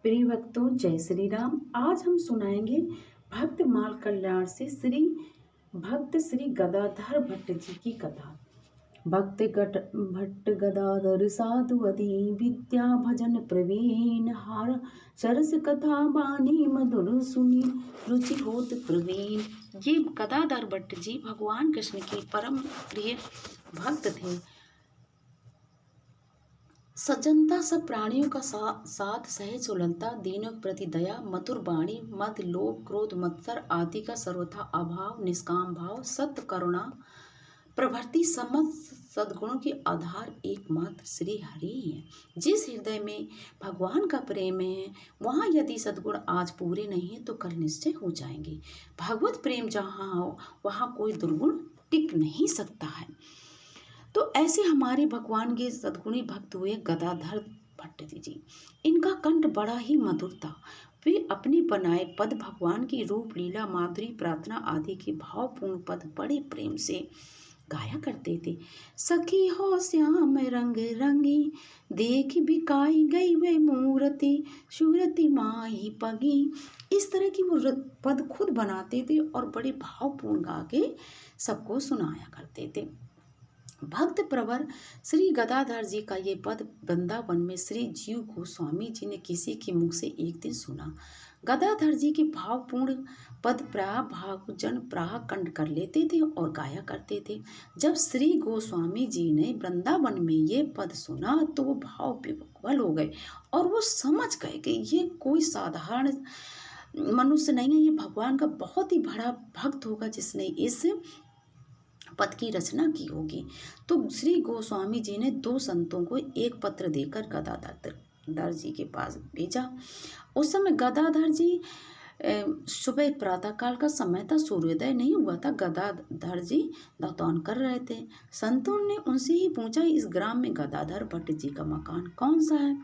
प्रिय भक्तों, जय श्री राम। आज हम सुनाएंगे भक्त माल कल्याण से श्री गदाधर भट्ट जी की कथा। भट्ट गदाधर साधु अधि विद्या भजन प्रवीण, हार सरस कथा बानी मधुर सुनी रुचि होत प्रवीण। ये गदाधर भट्ट जी भगवान कृष्ण के परम प्रिय भक्त थे। सज्जनता, सब प्राणियों का साथ, सहज सुलभता, दीनों के प्रति दया, मधुर वाणी, मद लोभ क्रोध मत्सर आदि का सर्वथा अभाव, निष्काम भाव, सत्य करुणा प्रभृति समस्त सद्गुणों के आधार एकमात्र श्री हरि है। जिस हृदय में भगवान का प्रेम है, वहाँ यदि सद्गुण आज पूरे नहीं है तो कल निश्चय हो जाएंगे। भगवत प्रेम जहाँ हो वहाँ कोई दुर्गुण टिक नहीं सकता है। तो ऐसे हमारे भगवान के सद्गुणी भक्त हुए गदाधर भट्ट जी। इनका कंठ बड़ा ही मधुर था। वे अपने बनाए पद, भगवान की रूप लीला, माधुरी, प्रार्थना आदि के भावपूर्ण पद बड़े प्रेम से गाया करते थे। सखी हो श्याम रंग रंगी, देख बिकाई गई वे मूर्ति, सूरति माही पगी। इस तरह की वो पद खुद बनाते थे और बड़े भावपूर्ण गा के सबको सुनाया करते थे। भक्त प्रवर श्री गदाधर जी का ये पद वृंदावन में श्री जीव गोस्वामी जी ने किसी के मुख से एक दिन सुना। गदाधर जी के भावपूर्ण पद प्राय भावजन प्राह कंठ कर लेते थे और गाया करते थे। जब श्री गोस्वामी जी ने वृंदावन में ये पद सुना तो वो भाव विह्वल हो गए और वो समझ गए कि ये कोई साधारण मनुष्य नहीं है, ये भगवान का बहुत ही बड़ा भक्त होगा जिसने इस पद की रचना की होगी। तो श्री गोस्वामी जी ने दो संतों को एक पत्र देकर गदाधर जी के पास भेजा। उस समय गदाधर जी सुबह प्रातःकाल का समय था, सूर्योदय नहीं हुआ था। गदाधर जी दातौन कर रहे थे। संतों ने उनसे ही पूछा, इस ग्राम में गदाधर भट्ट जी का मकान कौन सा है?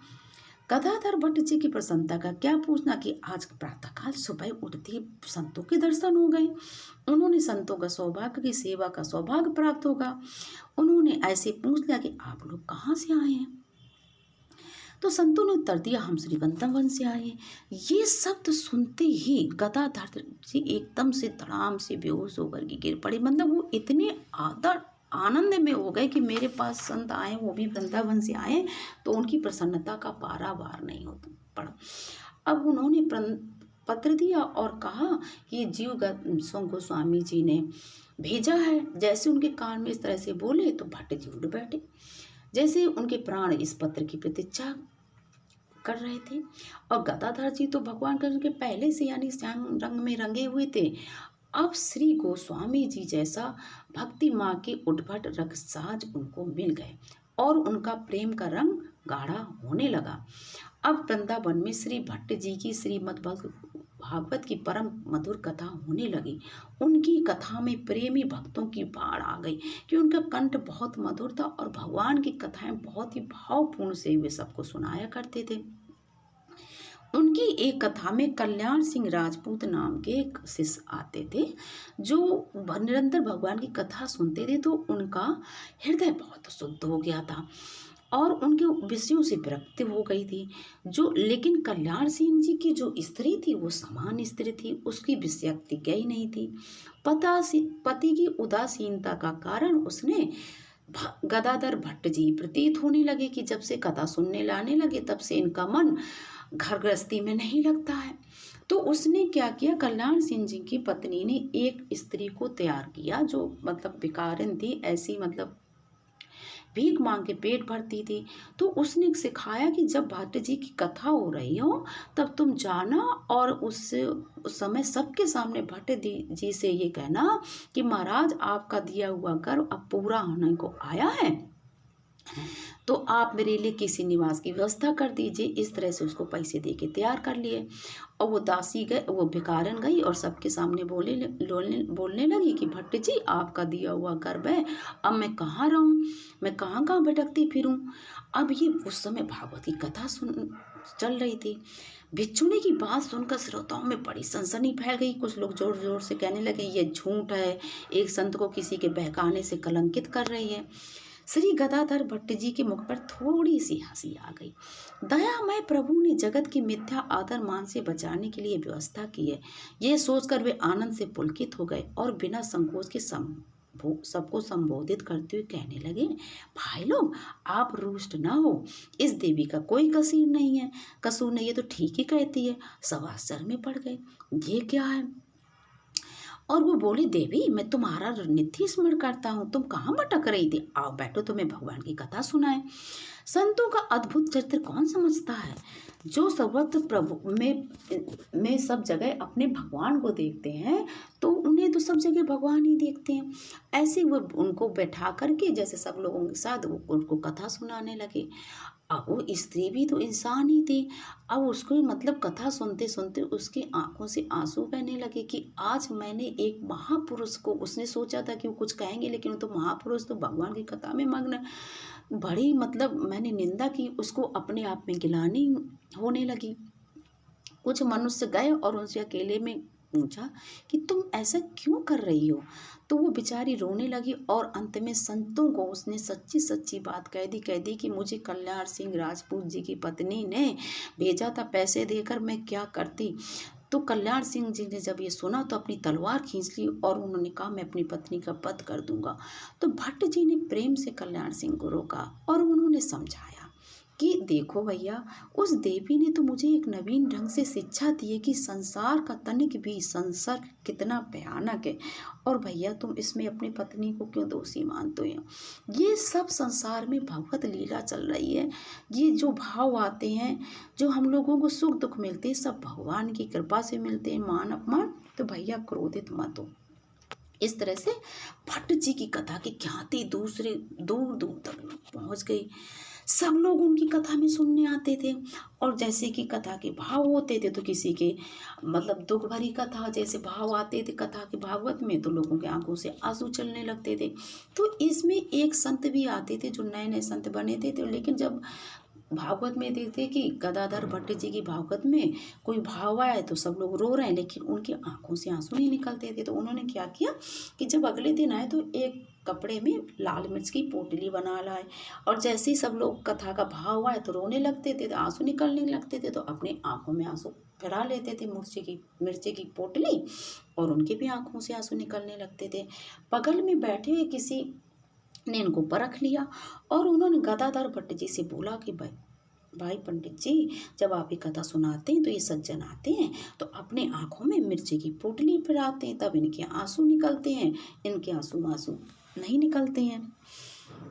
गदाधर भट्ट जी की प्रसन्नता का क्या पूछना कि आज प्रातःकाल सुबह उठती संतों के दर्शन हो गए। उन्होंने संतों का सौभाग्य की सेवा का सौभाग्य प्राप्त होगा। उन्होंने ऐसे पूछ लिया कि आप लोग कहाँ से आए हैं? तो संतों ने उत्तर दिया, हम श्री वृंदावन से आए हैं। ये शब्द सुनते ही गदाधर जी एकदम से धड़ाम से बेहोश होकर के गिर पड़े। मतलब वो इतने आनंद में हो गए कि मेरे पास संत आए, वो भी वृंदावन से आए, तो उनकी प्रसन्नता का पारावार नहीं हो पड़ा। अब उन्होंने पत्र दिया और कहा कि जीव गोस्वामी जी ने भेजा है। जैसे उनके कान में इस तरह से बोले तो भट्ट जी उठ बैठे, जैसे उनके प्राण इस पत्र की प्रतीक्षा कर रहे थे। और गदाधर जी तो भगवान कृष्ण के पहले से यानी श्याम रंग में रंगे हुए थे। अब श्री गोस्वामी जी जैसा भक्ति माँ के उद्भट रससाज उनको मिल गए और उनका प्रेम का रंग गाढ़ा होने लगा। अब वृंदावन में श्री भट्ट जी की श्रीमद् भागवत की परम मधुर कथा होने लगी। उनकी कथा में प्रेमी भक्तों की बाढ़ आ गई कि उनका कंठ बहुत मधुर था और भगवान की कथाएं बहुत ही भावपूर्ण से वे सबको सुनाया करते थे। उनकी एक कथा में कल्याण सिंह राजपूत नाम के एक शिष्य आते थे जो निरंतर भगवान की कथा सुनते थे। तो उनका हृदय बहुत शुद्ध हो गया था और उनके विषयों से विरक्ति हो गई थी। लेकिन कल्याण सिंह जी की जो स्त्री थी वो समान स्त्री थी, उसकी विषयक्ति गई नहीं थी। पति की उदासीनता का कारण उसने गदाधर भट्ट जी प्रतीत होने लगे कि जब से कथा सुनने लाने लगे तब से इनका मन घर गृहस्थी में नहीं लगता है। तो उसने क्या किया, कल्याण सिंह जी की पत्नी ने एक स्त्री को तैयार किया जो मतलब भिखारिन थी, ऐसी मतलब भीख मांग के पेट भरती थी। तो उसने सिखाया कि जब भट्ट जी की कथा हो रही हो तब तुम जाना और उस समय सबके सामने भट्ट जी से ये कहना कि महाराज आपका दिया हुआ गर्व अब पूरा होने को आया है, तो आप मेरे लिए किसी निवास की व्यवस्था कर दीजिए। इस तरह से उसको पैसे दे के तैयार कर लिए और वो दासी गए, वो भिखारन गई और सबके सामने बोलने लगी कि भट्ट जी आपका दिया हुआ गर्भ है, अब मैं कहाँ रहूँ, मैं कहाँ कहाँ भटकती फिरूँ। अब ये उस समय भागवत की कथा चल रही थी। भिक्षुणी की बात सुनकर श्रोताओं में बड़ी सनसनी फैल गई। कुछ लोग जोर जोर से कहने लगे ये झूठ है, एक संत को किसी के बहकाने से कलंकित कर रही है। श्री गदाधर भट्ट जी के मुख पर थोड़ी सी हंसी आ गई। दयामय प्रभु ने जगत की मिथ्या आदर मान से बचाने के लिए व्यवस्था की है, ये सोचकर वे आनंद से पुलकित हो गए और बिना संकोच के सबको संबोधित करते हुए कहने लगे, भाई लोग, आप रुष्ट ना हो, इस देवी का कोई कसूर नहीं है तो ठीक ही कहती है। सब आश्चर्य में पड़ गए, ये क्या है? और वो बोली, देवी, मैं तुम्हारा नित्य स्मरण करता हूँ, तुम कहाँ भटक रही थी? आओ बैठो, तुम्हें भगवान की कथा सुनाए। संतों का अद्भुत चरित्र कौन समझता है? जो सर्वत्र प्रभु में सब जगह अपने भगवान को देखते हैं, तो उन्हें तो सब जगह भगवान ही देखते हैं। ऐसे वो उनको बैठा करके जैसे सब लोगों के साथ वो उनको कथा सुनाने लगे। अब वो स्त्री भी तो इंसान ही थी। अब उसको मतलब कथा सुनते सुनते उसकी आंखों से आंसू बहने लगे कि आज मैंने एक महापुरुष को, उसने सोचा था कि वो कुछ कहेंगे लेकिन वो तो महापुरुष तो भगवान की कथा में मग्न, बड़ी मतलब मैंने निंदा की, उसको अपने आप में गिलानी होने लगी। कुछ मनुष्य गए और उनसे अकेले में पूछा कि तुम ऐसा क्यों कर रही हो? तो वो बेचारी रोने लगी और अंत में संतों को उसने सच्ची सच्ची बात कह दी कि मुझे कल्याण सिंह राजपूत जी की पत्नी ने भेजा था, पैसे देकर मैं क्या करती। तो कल्याण सिंह जी ने जब ये सुना तो अपनी तलवार खींच ली और उन्होंने कहा, मैं अपनी पत्नी का वध कर दूंगा। तो भट्ट जी ने प्रेम से कल्याण सिंह को रोका और उन्होंने समझाया कि देखो भैया, उस देवी ने तो मुझे एक नवीन ढंग से शिक्षा दी है कि संसार का तनिक भी संसर्ग कितना भयानक है, और भैया तुम इसमें अपनी पत्नी को क्यों दोषी मानते हो? ये सब संसार में भगवत लीला चल रही है। ये जो भाव आते हैं, जो हम लोगों को सुख दुख मिलते हैं, सब भगवान की कृपा से मिलते हैं। मान अपमान, तो भैया क्रोधित मत हो। इस तरह से भट्ट जी की कथा की ख्याति दूर दूर तक पहुंच गई। सब लोग उनकी कथा में सुनने आते थे, और जैसे कि कथा के भाव होते थे तो किसी के मतलब दुख भरी कथा जैसे भाव आते थे कथा के भागवत में, तो लोगों के आंखों से आंसू चलने लगते थे। तो इसमें एक संत भी आते थे जो नए नए संत बने थे, लेकिन जब भागवत में देखते कि गदाधर भट्ट जी की भागवत में कोई भाव आए तो सब लोग रो रहे हैं, लेकिन उनकी आंखों से आंसू नहीं निकलते थे। तो उन्होंने क्या किया कि जब अगले दिन आए तो एक कपड़े में लाल मिर्च की पोटली बना लाए, और जैसे ही सब लोग कथा का भाव आए तो रोने लगते थे, तो आंसू निकलने लगते थे, तो अपनी आंखों में आंसू फिरा लेते थे मिर्ची की पोटली, और उनके भी आंखों से आंसू निकलने लगते थे। बगल में बैठे हुए किसी ने इनको परख लिया और उन्होंने गदाधर भट्ट जी से बोला कि भाई पंडित जी, जब आप ये कथा सुनाते हैं तो ये सज्जन आते हैं तो अपने आंखों में मिर्ची की पोटली फिराते हैं, तब इनके आंसू निकलते हैं, इनके आंसू नहीं निकलते हैं।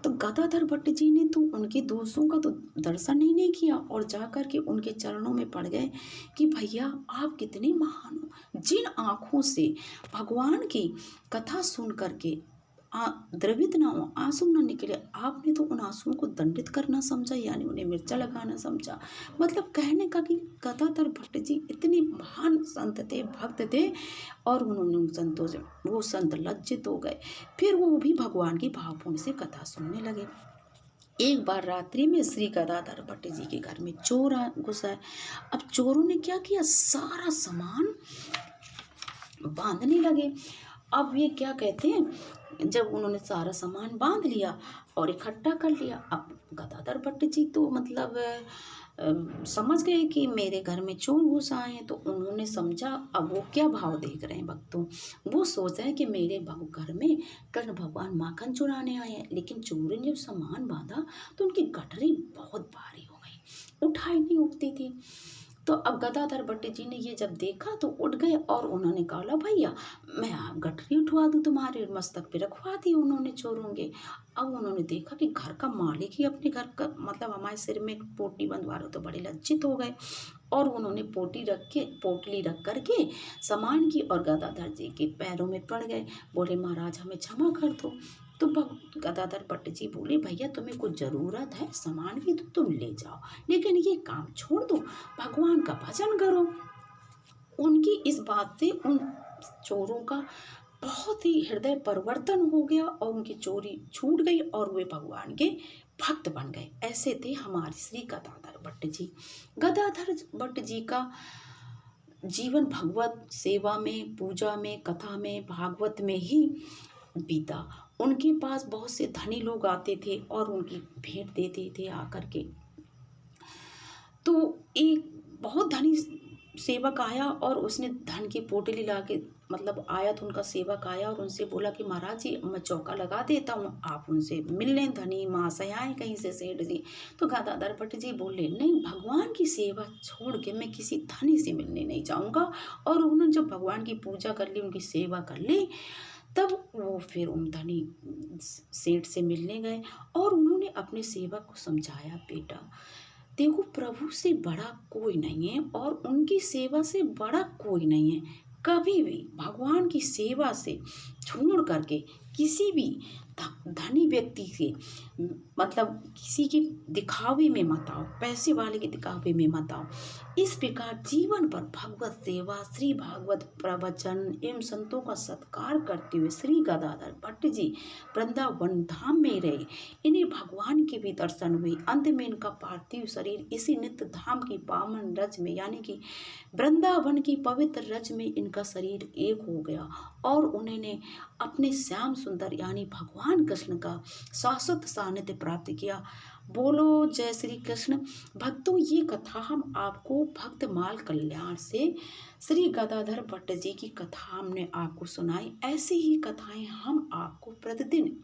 तो गदाधर भट्ट जी ने तो उनके दोषों का तो दर्शन ही नहीं किया और जा कर के उनके चरणों में पड़ गए कि भैया आप कितने महान हो, जिन आँखों से भगवान की कथा सुन करके द्रवित ना हो, आंसू ना निकले, आपने तो उन आंसुओं को दंडित करना समझा, यानी उन्हें मिर्चा लगाना समझा। मतलब कहने का कि गदाधर भट्ट जी इतने महान संत थे, भक्त थे, और उन्होंने उन संतों से, वो संत लज्जित हो गए। फिर वो भी भगवान की भावपूर्ण से कथा सुनने लगे। एक बार रात्रि में श्री गदाधर भट्ट जी के घर में चोर घुसा है। अब चोरों ने क्या किया, सारा सामान बांधने लगे। अब ये क्या कहते हैं, जब उन्होंने सारा सामान बांध लिया और इकट्ठा कर लिया, अब गदाधर भट्ट जी तो मतलब समझ गए कि मेरे घर में चोर घुस आए हैं। तो उन्होंने समझा, अब वो क्या भाव देख रहे हैं भक्तों, वो सोच रहे हैं कि मेरे घर में कृष्ण भगवान माखन चुराने आए हैं। लेकिन चोर ने जब सामान बांधा तो उनकी गठरी बहुत भारी हो गई, उठाई नहीं उठती थी। तो अब गदाधर भट्ट जी ने ये जब देखा तो उठ गए और उन्होंने कहा, भैया मैं आप गठरी उठवा दूँ तुम्हारे मस्तक पे, रखवा दी उन्होंने चोरों के। अब उन्होंने देखा कि घर का मालिक ही अपने घर का मतलब हमारे सिर में पोटली बंधवा रहे, तो बड़े लज्जित हो गए और उन्होंने पोटली रख करके सामान की और गदाधर जी के पैरों में पड़ गए, बोले महाराज हमें क्षमा कर दो। तो गदाधर भट्ट जी बोले, भैया तुम्हें कुछ ज़रूरत है सामान की तो तुम ले जाओ, लेकिन ये काम छोड़ दो, भगवान का भजन करो। उनकी इस बात से उन चोरों का बहुत ही हृदय परिवर्तन हो गया और उनकी चोरी छूट गई और वे भगवान के भक्त बन गए। ऐसे थे हमारे श्री गदाधर भट्ट जी। गदाधर भट्ट जी का जीवन भगवत सेवा में, पूजा में, कथा में, भागवत में ही बीता। उनके पास बहुत से धनी लोग आते थे और उनकी भेंट देते थे आकर के। तो एक बहुत धनी सेवक आया और उसने धन की पोटली ला के, मतलब आया तो उनका सेवक आया और उनसे बोला कि महाराज जी मैं चौका लगा देता हूँ, आप उनसे मिल लें, धनी महाशय आए कहीं से सेठ जी। तो गदाधर भट्ट जी बोले नहीं, भगवान की सेवा छोड़ के मैं किसी धनी से मिलने नहीं जाऊँगा। और उन्होंने जब भगवान की पूजा कर ली, उनकी सेवा कर ली, तब वो फिर उन धनी सेठ से मिलने गए और उन्होंने अपने सेवक को समझाया, बेटा देखो प्रभु से बड़ा कोई नहीं है और उनकी सेवा से बड़ा कोई नहीं है। कभी भी भगवान की सेवा से छोड़ करके किसी भी धनी व्यक्ति से, मतलब किसी के दिखावे में मत आओ, पैसे वाले के दिखावे में मत आओ। इस प्रकार जीवन भर भगवत सेवा, श्री भागवत प्रवचन एवं संतों का सत्कार करते हुए श्री गदाधर भट्ट जी वृंदावन धाम में रहे। इन्हें भगवान के भी दर्शन हुए। अंत में इनका पार्थिव शरीर इसी नित्य धाम की पावन रज में, यानी कि वृंदावन की पवित्र रज में इनका शरीर एक हो गया और उन्होंने अपने श्याम सुंदर यानी भगवान कृष्ण का शाश्वत सानिध्य प्राप्त किया। बोलो जय श्री कृष्ण। भक्तों, ये कथा हम आपको भक्तमाल कल्याण से श्री गदाधर भट्ट जी की कथा हमने आपको सुनाई। ऐसी ही कथाएं हम आपको प्रतिदिन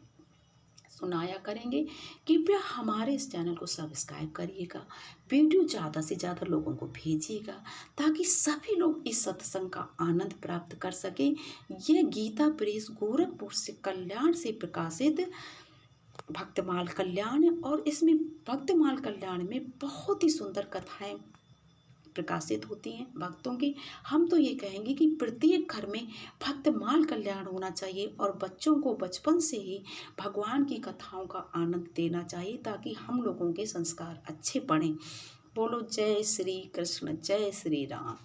सुनाया करेंगे। कृपया हमारे इस चैनल को सब्सक्राइब करिएगा, वीडियो ज़्यादा से ज़्यादा लोगों को भेजिएगा ताकि सभी लोग इस सत्संग का आनंद प्राप्त कर सकें। यह गीता प्रेस गोरखपुर से कल्याण से प्रकाशित भक्तमाल कल्याण है और इसमें भक्तमाल कल्याण में बहुत ही सुंदर कथाएं प्रकाशित होती हैं भक्तों की। हम तो ये कहेंगे कि प्रत्येक घर में भक्तमाल कल्याण होना चाहिए और बच्चों को बचपन से ही भगवान की कथाओं का आनंद देना चाहिए ताकि हम लोगों के संस्कार अच्छे पड़ें। बोलो जय श्री कृष्ण, जय श्री राम।